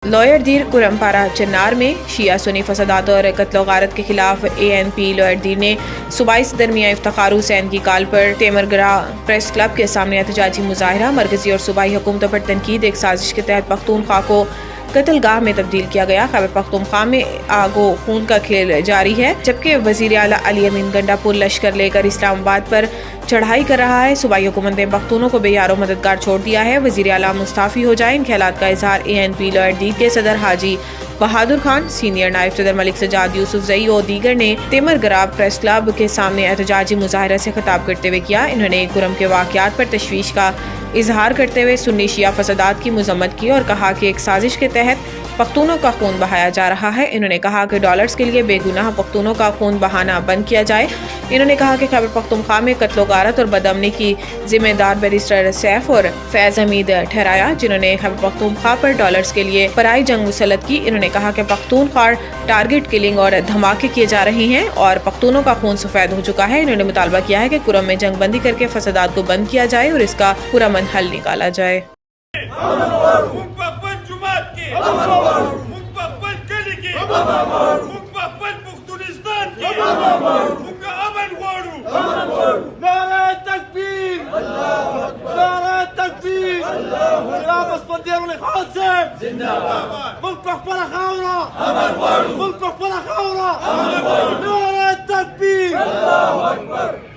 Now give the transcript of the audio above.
Lower دیر کرمپارا چنار میں شیعہ سنی فسادات اور قتل و غارت کے خلاف ANP لوئر دیر نے صوبائی صدر میاں افتخار حسین کی کال پر تیمرگرہ پریس کلب کے سامنے احتجاجی مظاہرہ۔ مرکزی اور صوبائی حکومتوں پر تنقید۔ ایک سازش کے تحت پختونخوا کو قتل گاہ میں تبدیل کیا گیا۔ خیبر پختونخوا میں آگ و خون کا کھیل جاری ہے، جبکہ وزیر اعلیٰ علی امین گنڈا پور لشکر لے کر اسلام آباد پر چڑھائی کر رہا ہے۔ صوبائی حکومت نے پختونوں کو بے یار و مددگار چھوڑ دیا ہے۔ وزیر اعلیٰ مستعفی ہو جائیں، ان خیالات کا اظہار ANP لوئر دیر کے صدر حاجی بہادر خان، سینئر نائب صدر ملک سجاد یوسف زئی اور دیگر نے تیمرگرہ پریس کلب کے سامنے احتجاجی مظاہرہ سے خطاب کرتے ہوئے کیا۔ انہوں نے کرم کے واقعات پر تشویش کا اظہار کرتے ہوئے سنی شیعہ فسادات کی مذمت کی اور کہا کہ ایک سازش کے تحت پختونوں کا خون بہایا جا رہا ہے۔ انہوں نے کہا کہ ڈالرز کے لیے بے گناہ پختونوں کا خون بہانا بند کیا جائے۔ انہوں نے کہا کہ خیبر پختونخوا میں قتل و غارت اور بدامنی کی ذمہ دار بیرسٹر سیف اور فیض حمید ٹھہرایا، جنہوں نے خیبر پختونخوا پر ڈالرز کے لیے پرائی جنگ مسلط کی۔ انہوں نے کہا کہ پختونخوا ٹارگٹ کلنگ اور دھماکے کیے جا رہے ہیں اور پختونوں کا خون سفید ہو چکا ہے۔ انہوں نے مطالبہ کیا ہے کہ کرم میں جنگ بندی کر کے فسادات کو بند کیا جائے اور اس کا پرامن حل نکالا جائے۔ اللہ اکبر۔